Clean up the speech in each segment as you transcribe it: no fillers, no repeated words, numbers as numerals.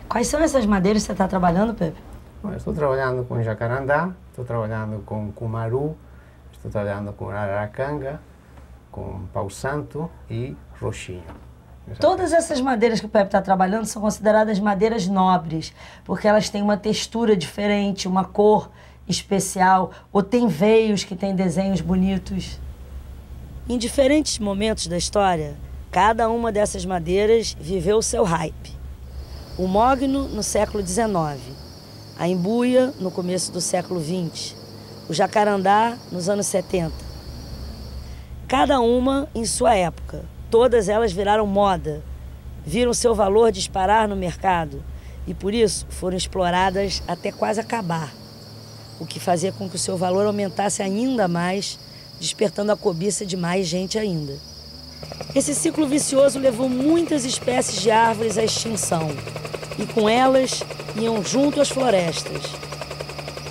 Quais são essas madeiras que você está trabalhando, Pepe? Bom, eu estou trabalhando com jacarandá, estou trabalhando com cumaru, estou trabalhando com araracanga, com pau-santo e roxinho. Todas essas madeiras que o Pepe está trabalhando são consideradas madeiras nobres, porque elas têm uma textura diferente, uma cor especial, ou tem veios que têm desenhos bonitos. Em diferentes momentos da história, cada uma dessas madeiras viveu o seu hype. O mogno no século XIX, a embuia no começo do século XX, o jacarandá nos anos 70. Cada uma em sua época. Todas elas viraram moda, viram seu valor disparar no mercado e, por isso, foram exploradas até quase acabar, o que fazia com que o seu valor aumentasse ainda mais, despertando a cobiça de mais gente ainda. Esse ciclo vicioso levou muitas espécies de árvores à extinção e, com elas, iam junto às florestas.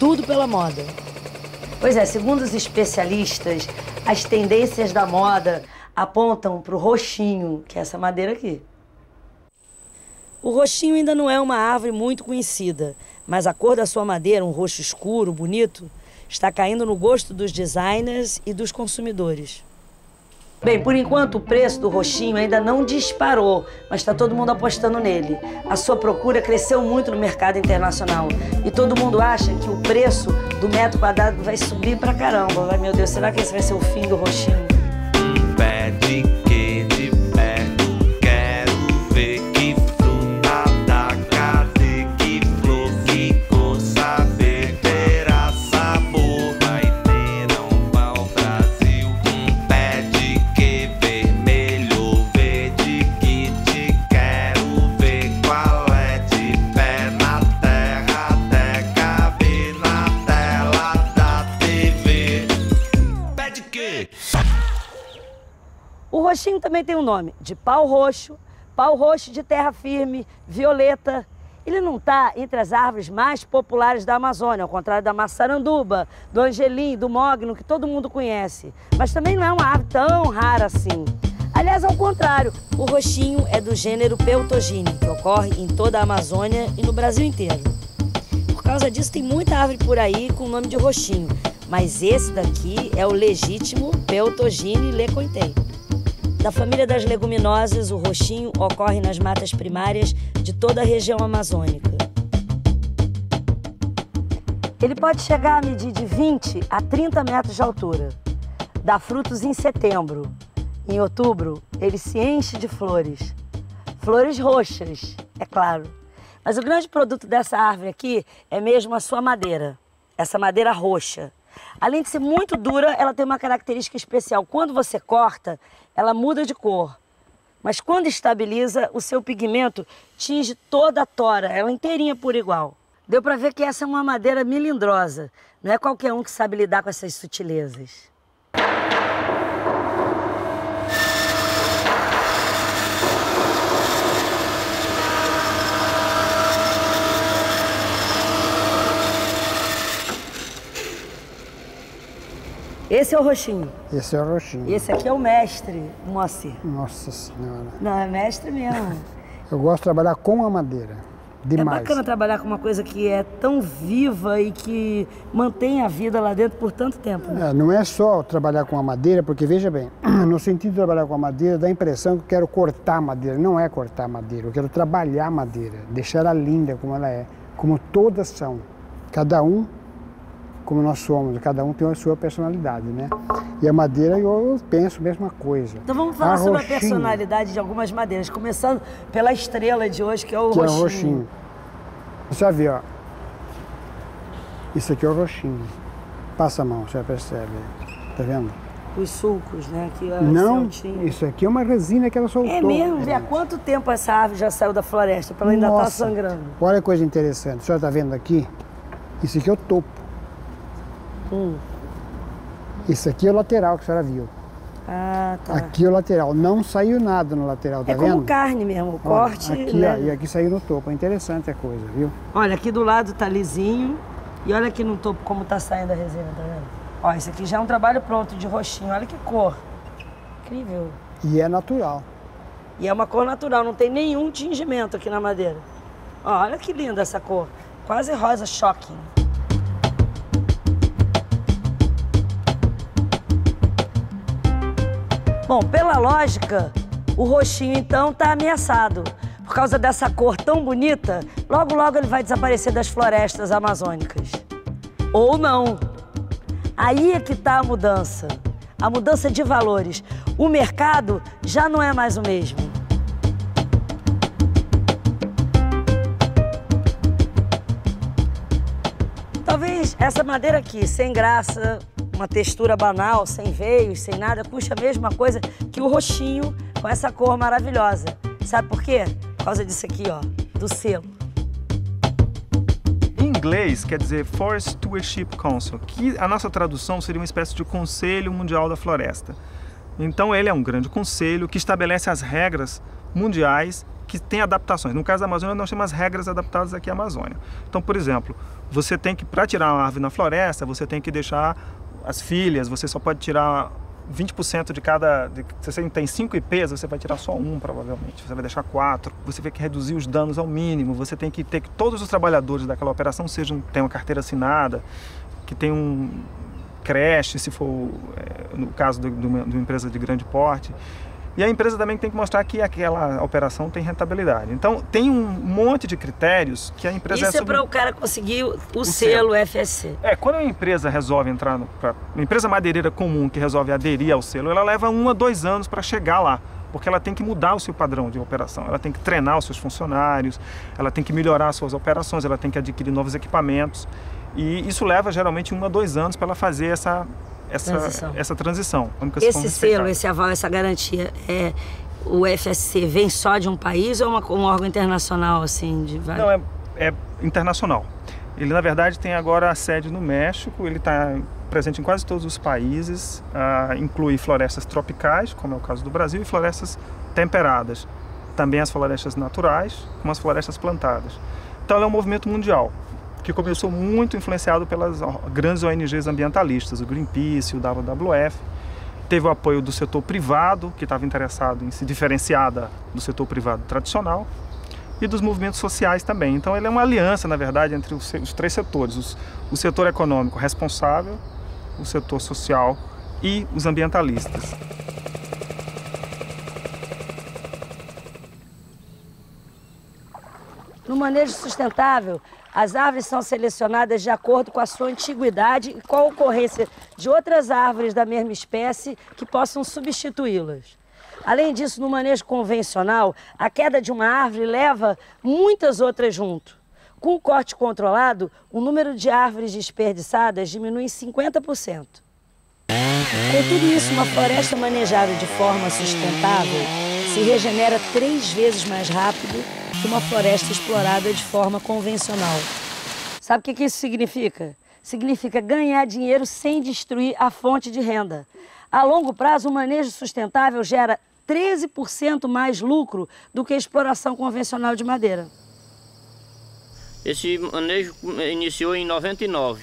Tudo pela moda. Pois é, segundo os especialistas, as tendências da moda apontam para o roxinho, que é essa madeira aqui. O roxinho ainda não é uma árvore muito conhecida, mas a cor da sua madeira, um roxo escuro, bonito, está caindo no gosto dos designers e dos consumidores. Bem, por enquanto o preço do roxinho ainda não disparou, mas está todo mundo apostando nele. A sua procura cresceu muito no mercado internacional e todo mundo acha que o preço do metro quadrado vai subir pra caramba. Vai, meu Deus, será que esse vai ser o fim do roxinho? Pé de que de perto, quero ver que fruta da cadê, que flor, que cor, saber, terá sabor, vai ter um pau Brasil. Pé de que vermelho, verde que te quero ver, qual é de pé na terra, até caber na tela da TV. Pé de que? O roxinho também tem um nome, de pau roxo de terra firme, violeta. Ele não está entre as árvores mais populares da Amazônia, ao contrário da maçaranduba, do angelim, do mogno, que todo mundo conhece. Mas também não é uma árvore tão rara assim. Aliás, ao contrário, o roxinho é do gênero Peutogine, que ocorre em toda a Amazônia e no Brasil inteiro. Por causa disso, tem muita árvore por aí com o nome de roxinho, mas esse daqui é o legítimo Peutogine lecointei. Da família das leguminosas, o roxinho ocorre nas matas primárias de toda a região amazônica. Ele pode chegar a medir de 20 a 30 metros de altura. Dá frutos em setembro. Em outubro, ele se enche de flores. Flores roxas, é claro. Mas o grande produto dessa árvore aqui é mesmo a sua madeira. Essa madeira roxa. Além de ser muito dura, ela tem uma característica especial. Quando você corta, ela muda de cor. Mas quando estabiliza, o seu pigmento tinge toda a tora, ela inteirinha por igual. Deu para ver que essa é uma madeira melindrosa. Não é qualquer um que sabe lidar com essas sutilezas. Esse é o roxinho. Esse é o roxinho. Esse aqui é o mestre, Moacir. Nossa Senhora. Não, é mestre mesmo. Eu gosto de trabalhar com a madeira. Demais. É bacana trabalhar com uma coisa que é tão viva e que mantém a vida lá dentro por tanto tempo. Né? Não é só trabalhar com a madeira, porque veja bem, no sentido de trabalhar com a madeira, dá a impressão que eu quero cortar a madeira. Não é cortar a madeira, eu quero trabalhar a madeira, deixar ela linda como ela é, como todas são. Cada um, como nós somos, cada um tem a sua personalidade, né? E a madeira eu penso a mesma coisa. Então vamos falar sobre a personalidade de algumas madeiras, começando pela estrela de hoje, que é o roxinho. Que é o roxinho. Você já viu, ó. Isso aqui é o roxinho. Passa a mão, você já percebe. Tá vendo? Os sulcos, né? Que não, isso aqui é uma resina que ela soltou. É mesmo? Há quanto tempo essa árvore já saiu da floresta para ela ainda estar sangrando? Olha a coisa interessante. A senhora tá vendo aqui? Isso aqui é o topo. Isso aqui é o lateral que a senhora viu. Ah, tá. Aqui é o lateral. Não saiu nada no lateral, tá vendo? É como carne mesmo, o corte. Aqui, né? ó, e aqui saiu no topo. É interessante a coisa, viu? Olha, aqui do lado tá lisinho. E olha aqui no topo como tá saindo a resina, tá vendo? Ó, isso aqui já é um trabalho pronto de roxinho. Olha que cor. Incrível. E é natural. E é uma cor natural, não tem nenhum tingimento aqui na madeira. Ó, olha que linda essa cor. Quase rosa shocking. Bom, pela lógica, o roxinho então tá ameaçado. Por causa dessa cor tão bonita, logo logo ele vai desaparecer das florestas amazônicas. Ou não. Aí é que tá a mudança de valores. O mercado já não é mais o mesmo. Talvez essa madeira aqui, sem graça, uma textura banal, sem veios, sem nada, custa a mesma coisa que o roxinho com essa cor maravilhosa. Sabe por quê? Por causa disso aqui, ó, do selo. Em inglês quer dizer Forest Stewardship Council, que a nossa tradução seria uma espécie de Conselho Mundial da Floresta. Então ele é um grande conselho que estabelece as regras mundiais que tem adaptações. No caso da Amazônia, nós temos as regras adaptadas aqui à Amazônia. Então, por exemplo, você tem que, para tirar uma árvore na floresta, você tem que deixar as filhas, você só pode tirar 20% de cada... Se você tem 5 IPs, você vai tirar só 1, provavelmente. Você vai deixar 4. Você tem que reduzir os danos ao mínimo. Você tem que ter que todos os trabalhadores daquela operação tenham uma carteira assinada, que tenham um creche, se for no caso de uma empresa de grande porte. E a empresa também tem que mostrar que aquela operação tem rentabilidade. Então, tem um monte de critérios que a empresa... Isso é para o cara conseguir o selo FSC. Quando a empresa resolve entrar... Uma empresa madeireira comum que resolve aderir ao selo, ela leva 1 a 2 anos para chegar lá. Porque ela tem que mudar o seu padrão de operação. Ela tem que treinar os seus funcionários, ela tem que melhorar as suas operações, ela tem que adquirir novos equipamentos. E isso leva, geralmente, 1 a 2 anos para ela fazer essa transição. Esse selo, esse aval, essa garantia, o FSC vem só de um país ou um órgão internacional, assim, de vários? Não, é internacional. Ele, na verdade, tem agora a sede no México, ele está presente em quase todos os países, inclui florestas tropicais, como é o caso do Brasil, e florestas temperadas. Também as florestas naturais, como as florestas plantadas. Então, ele é um movimento mundial, que começou muito influenciado pelas grandes ONGs ambientalistas, o Greenpeace, o WWF. Teve o apoio do setor privado, que estava interessado em se diferenciar do setor privado tradicional, e dos movimentos sociais também. Então ele é uma aliança, na verdade, entre os 3 setores, o setor econômico responsável, o setor social e os ambientalistas. No manejo sustentável, as árvores são selecionadas de acordo com a sua antiguidade e com a ocorrência de outras árvores da mesma espécie que possam substituí-las. Além disso, no manejo convencional, a queda de uma árvore leva muitas outras junto. Com o corte controlado, o número de árvores desperdiçadas diminui em 50%. Com tudo isso, uma floresta manejada de forma sustentável se regenera 3 vezes mais rápido que uma floresta explorada de forma convencional. Sabe o que isso significa? Significa ganhar dinheiro sem destruir a fonte de renda. A longo prazo, o manejo sustentável gera 13% mais lucro do que a exploração convencional de madeira. Esse manejo iniciou em 99.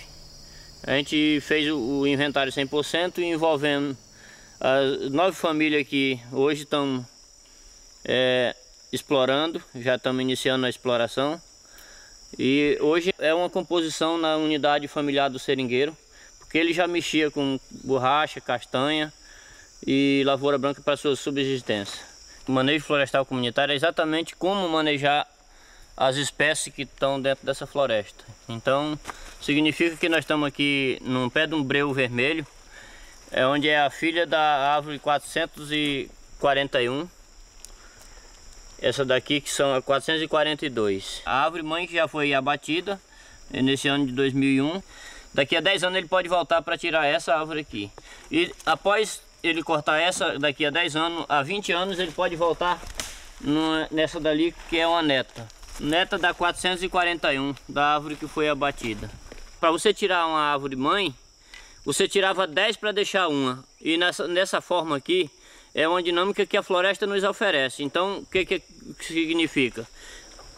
A gente fez o inventário 100%, envolvendo as 9 famílias que hoje estão explorando, já estamos iniciando a exploração. E hoje é uma composição na unidade familiar do seringueiro, porque ele já mexia com borracha, castanha e lavoura branca para sua subsistência. O manejo florestal comunitário é exatamente como manejar as espécies que estão dentro dessa floresta. Então, significa que nós estamos aqui no pé de um breu vermelho, onde é a filha da árvore 441. Essa daqui que são a 442. A árvore mãe que já foi abatida nesse ano de 2001. Daqui a 10 anos ele pode voltar para tirar essa árvore aqui. E após ele cortar essa, daqui a 10 anos, a 20 anos ele pode voltar nessa dali que é uma neta. Neta da 441, da árvore que foi abatida. Para você tirar uma árvore mãe, você tirava 10 para deixar uma. E nessa forma aqui, é uma dinâmica que a floresta nos oferece. Então, o que significa?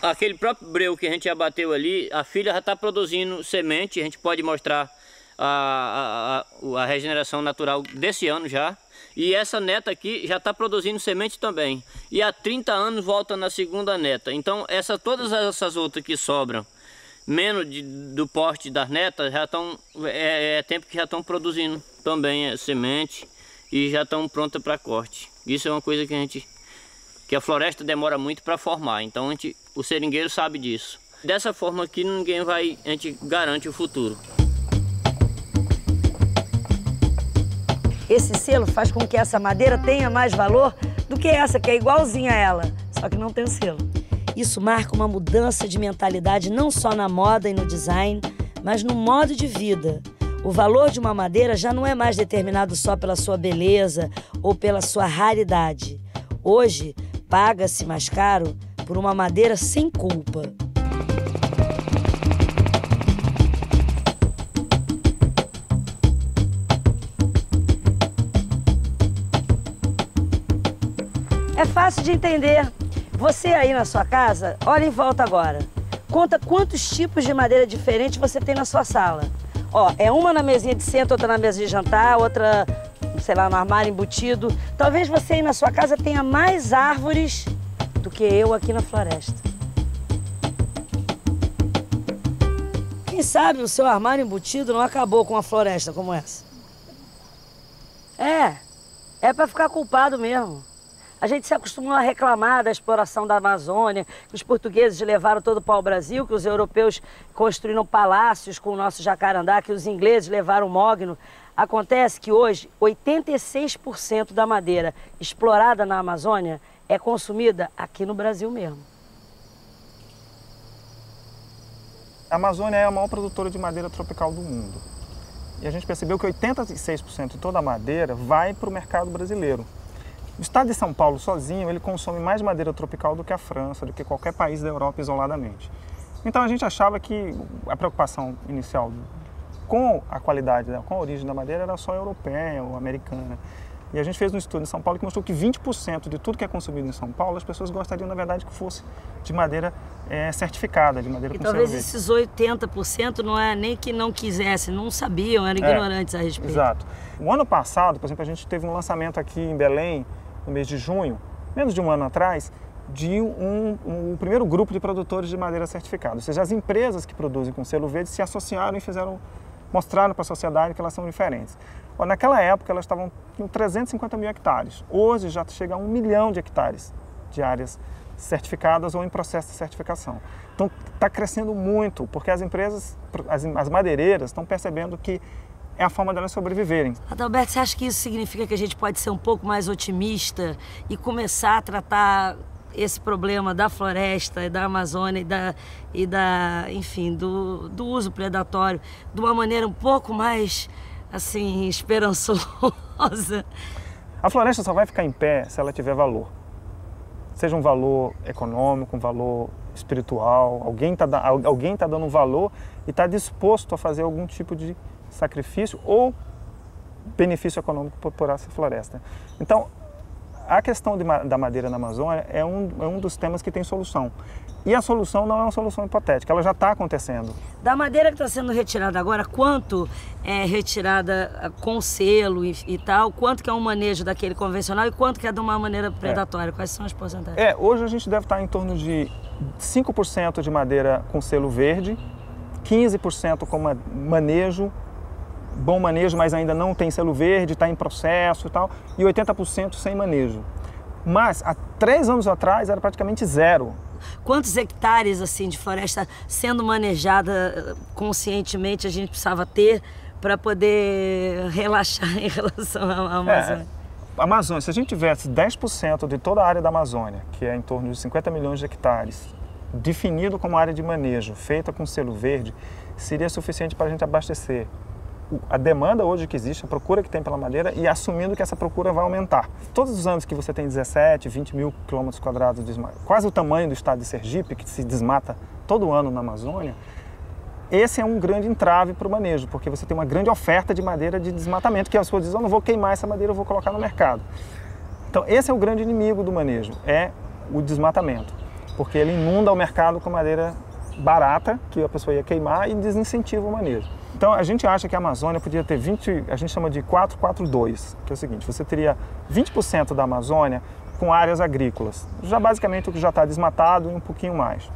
Aquele próprio breu que a gente abateu ali, a filha já está produzindo semente. A gente pode mostrar a regeneração natural desse ano já. E essa neta aqui já está produzindo semente também. E há 30 anos volta na segunda neta. Então todas essas outras que sobram, menos do porte das netas, já estão, tempo que já estão produzindo também semente e já estão prontas para corte. Isso é uma coisa que a floresta demora muito para formar. Então o seringueiro sabe disso. Dessa forma aqui a gente garante o futuro. Esse selo faz com que essa madeira tenha mais valor do que essa, que é igualzinha a ela, só que não tem o selo. Isso marca uma mudança de mentalidade não só na moda e no design, mas no modo de vida. O valor de uma madeira já não é mais determinado só pela sua beleza ou pela sua raridade. Hoje, paga-se mais caro por uma madeira sem culpa. É fácil de entender. Você aí na sua casa, olha em volta agora. Conta quantos tipos de madeira diferentes você tem na sua sala. Ó, é uma na mesinha de centro, outra na mesa de jantar, outra, sei lá, no armário embutido. Talvez você aí na sua casa tenha mais árvores do que eu aqui na floresta. Quem sabe o seu armário embutido não acabou com uma floresta como essa. É para ficar culpado mesmo. A gente se acostumou a reclamar da exploração da Amazônia, que os portugueses levaram todo o pau-brasil, que os europeus construíram palácios com o nosso jacarandá, que os ingleses levaram o mogno. Acontece que hoje 86% da madeira explorada na Amazônia é consumida aqui no Brasil mesmo. A Amazônia é a maior produtora de madeira tropical do mundo. E a gente percebeu que 86% de toda a madeira vai para o mercado brasileiro. O estado de São Paulo sozinho, ele consome mais madeira tropical do que a França, do que qualquer país da Europa isoladamente. Então a gente achava que a preocupação inicial com a qualidade, com a origem da madeira era só europeia ou americana. E a gente fez um estudo em São Paulo que mostrou que 20% de tudo que é consumido em São Paulo, as pessoas gostariam, na verdade, que fosse de madeira certificada, de madeira com selo verde. E talvez esses 80% não é nem que não quisessem, não sabiam, eram ignorantes a respeito. Exato. O ano passado, por exemplo, a gente teve um lançamento aqui em Belém, no mês de junho, menos de um ano atrás, de um primeiro grupo de produtores de madeira certificada. Ou seja, as empresas que produzem com selo verde se associaram e mostraram para a sociedade que elas são diferentes. Naquela época, elas estavam com 350 mil hectares. Hoje já chega a 1 milhão de hectares de áreas certificadas ou em processo de certificação. Então, está crescendo muito, porque as empresas, as madeireiras, estão percebendo que é a forma delas sobreviverem. Adalberto, você acha que isso significa que a gente pode ser um pouco mais otimista e começar a tratar esse problema da floresta e da Amazônia enfim, do uso predatório de uma maneira um pouco mais, assim, esperançosa? A floresta só vai ficar em pé se ela tiver valor. Seja um valor econômico, um valor espiritual, alguém está dando um valor e está disposto a fazer algum tipo de sacrifício ou benefício econômico por essa floresta. Então, a questão da madeira na Amazônia é um dos temas que tem solução. E a solução não é uma solução hipotética, ela já está acontecendo. Da madeira que está sendo retirada agora, quanto é retirada com selo e tal? Quanto que é um manejo daquele convencional e quanto que é de uma maneira predatória? Quais são as porcentagens? Hoje a gente deve estar em torno de 5% de madeira com selo verde, 15% com manejo, bom manejo, mas ainda não tem selo verde, está em processo e tal, e 80% sem manejo. Mas há 3 anos atrás era praticamente zero. Quantos hectares assim de floresta sendo manejada conscientemente a gente precisava ter para poder relaxar em relação à Amazônia? A Amazônia, se a gente tivesse 10% de toda a área da Amazônia, que é em torno de 50 milhões de hectares, definido como área de manejo, feita com selo verde, seria suficiente para a gente abastecer a demanda hoje que existe, a procura que tem pela madeira e assumindo que essa procura vai aumentar. Todos os anos que você tem 17, 20 mil quilômetros quadrados de desmatamento, quase o tamanho do estado de Sergipe, que se desmata todo ano na Amazônia, esse é um grande entrave para o manejo, porque você tem uma grande oferta de madeira de desmatamento, que as pessoas dizem, eu não vou queimar essa madeira, eu vou colocar no mercado. Então esse é o grande inimigo do manejo, é o desmatamento, porque ele inunda o mercado com madeira barata, que a pessoa ia queimar e desincentiva o manejo. Então a gente acha que a Amazônia podia ter 20, a gente chama de 4-4-2, que é o seguinte, você teria 20% da Amazônia com áreas agrícolas, já basicamente o que já está desmatado e um pouquinho mais.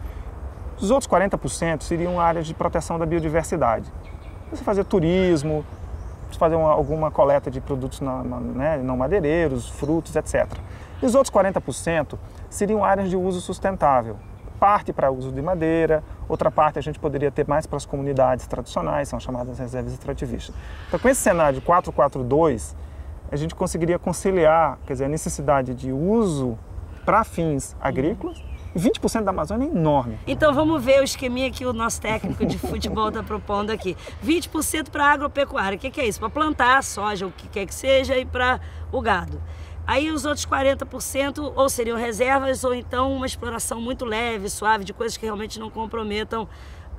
Os outros 40% seriam áreas de proteção da biodiversidade. Você fazer turismo, fazer alguma coleta de produtos não madeireiros, frutos, etc. E os outros 40% seriam áreas de uso sustentável. Parte para uso de madeira, outra parte a gente poderia ter mais para as comunidades tradicionais, são chamadas reservas extrativistas. Então, com esse cenário de 4-4-2, a gente conseguiria conciliar, quer dizer, a necessidade de uso para fins agrícolas, e 20% da Amazônia é enorme. Então vamos ver o esqueminha que o nosso técnico de futebol está propondo aqui. 20% para agropecuária, o que é isso? Para plantar soja, o que quer que seja, e para o gado. Aí os outros 40% ou seriam reservas ou então uma exploração muito leve, suave, de coisas que realmente não comprometam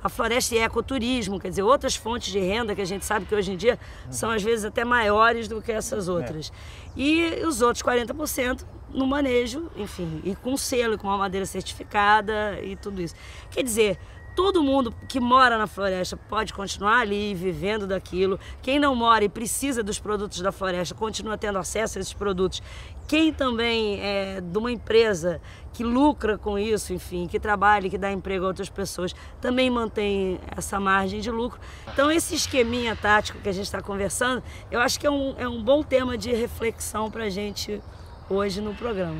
a floresta e ecoturismo, quer dizer, outras fontes de renda que a gente sabe que hoje em dia são às vezes até maiores do que essas outras. E os outros 40% no manejo, enfim, e com selo, com uma madeira certificada e tudo isso. Quer dizer, todo mundo que mora na floresta pode continuar ali, vivendo daquilo. Quem não mora e precisa dos produtos da floresta continua tendo acesso a esses produtos. Quem também é de uma empresa que lucra com isso, enfim, que trabalha, que dá emprego a outras pessoas, também mantém essa margem de lucro. Então, esse esqueminha tático que a gente está conversando, eu acho que é um bom tema de reflexão para a gente hoje no programa.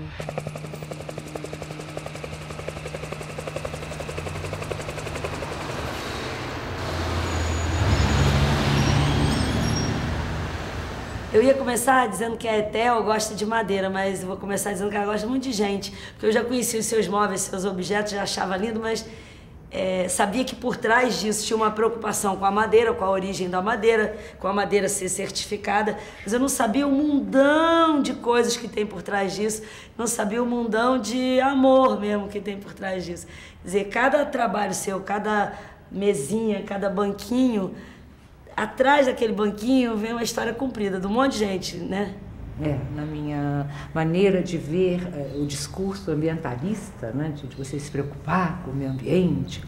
Eu ia começar dizendo que a Etel gosta de madeira, mas eu vou começar dizendo que ela gosta muito de gente. Porque eu já conhecia os seus móveis, seus objetos, já achava lindo, mas sabia que por trás disso tinha uma preocupação com a madeira, com a origem da madeira, com a madeira ser certificada. Mas eu não sabia o mundão de coisas que tem por trás disso, não sabia o mundão de amor mesmo que tem por trás disso. Quer dizer, cada trabalho seu, cada mesinha, cada banquinho, atrás daquele banquinho vem uma história comprida de um monte de gente, né? Na minha maneira de ver o discurso ambientalista, né, de você se preocupar com o meio ambiente,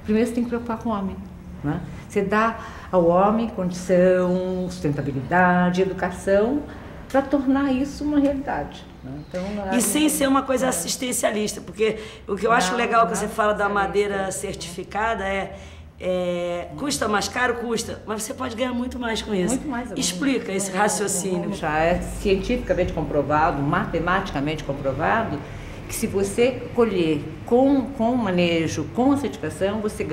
primeiro você tem que preocupar com o homem. Né? Você dá ao homem condição, sustentabilidade, educação, para tornar isso uma realidade. Né? Então, e sem ser uma coisa assistencialista, porque o que eu acho legal que você fala da madeira certificada custa mais caro? Custa, mas você pode ganhar muito mais com isso. Muito mais. Explica esse raciocínio. Já é cientificamente comprovado, matematicamente comprovado, que se você colher com manejo, com a certificação, você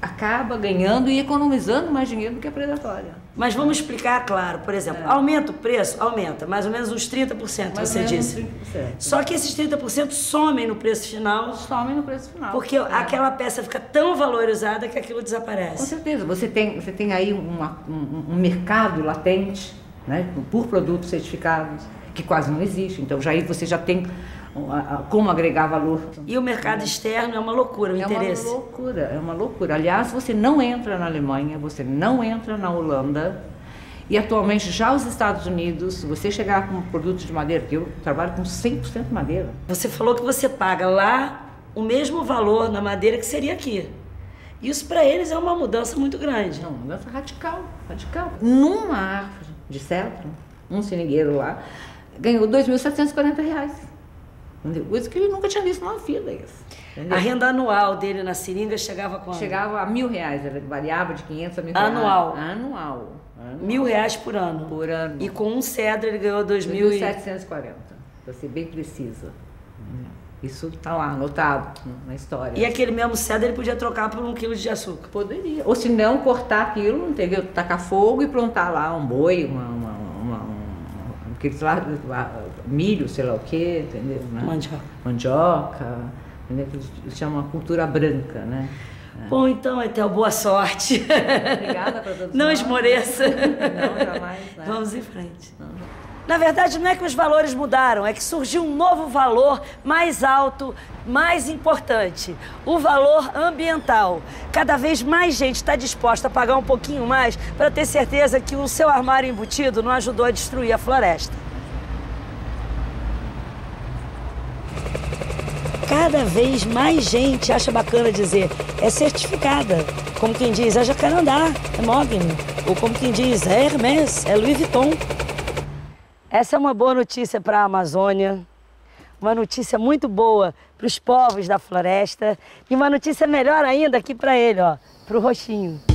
acaba ganhando e economizando mais dinheiro do que a predatória. Mas vamos explicar, claro, por exemplo, aumenta o preço? Aumenta, mais ou menos uns 30%, você disse. 30%. Só que esses 30% somem no preço final. Somem no preço final. Porque aquela peça fica tão valorizada que aquilo desaparece. Com certeza. Você tem aí um mercado latente, né, por produtos certificados, que quase não existe. Então, você já tem como agregar valor. E o mercado externo é uma loucura, o interesse. É uma loucura. Aliás, você não entra na Alemanha, você não entra na Holanda, e atualmente já os Estados Unidos, você chegar com produtos de madeira, que eu trabalho com 100% madeira. Você falou que você paga lá o mesmo valor na madeira que seria aqui. Isso para eles é uma mudança muito grande. Não, uma mudança radical. Numa árvore de cedro, um seringueiro lá, ganhou R$ 2.740. Coisa que ele nunca tinha visto na vida. A renda anual dele na seringa chegava a quanto? Chegava a R$ 1.000, variava de 500 a 1.000 anual. Reais. Anual. R$ 1.000 por ano. Por ano. E com um cedro ele ganhou 2.740, para ser bem precisa. Isso está lá, anotado na história. E aquele mesmo cedro ele podia trocar por 1 quilo de açúcar? Poderia. Ou se não, cortar aquilo, entendeu? Tacar fogo e plantar lá um boi, aqueles lá, milho, sei lá o quê, entendeu? Né? Mandioca, entendeu? Eles chamam a cultura branca, né? Bom, então, Etel, boa sorte. Obrigada para todos. Não esmoreça. Não, jamais. Né? Vamos em frente. Na verdade, não é que os valores mudaram, é que surgiu um novo valor mais alto, mais importante, o valor ambiental. Cada vez mais gente está disposta a pagar um pouquinho mais para ter certeza que o seu armário embutido não ajudou a destruir a floresta. cada vez mais gente acha bacana dizer, é certificada. Como quem diz, é Jacarandá, é Mogni. Ou como quem diz, é Hermès, é Louis Vuitton. Essa é uma boa notícia para a Amazônia, uma notícia muito boa para os povos da floresta e uma notícia melhor ainda aqui para ele, ó, para o Roxinho.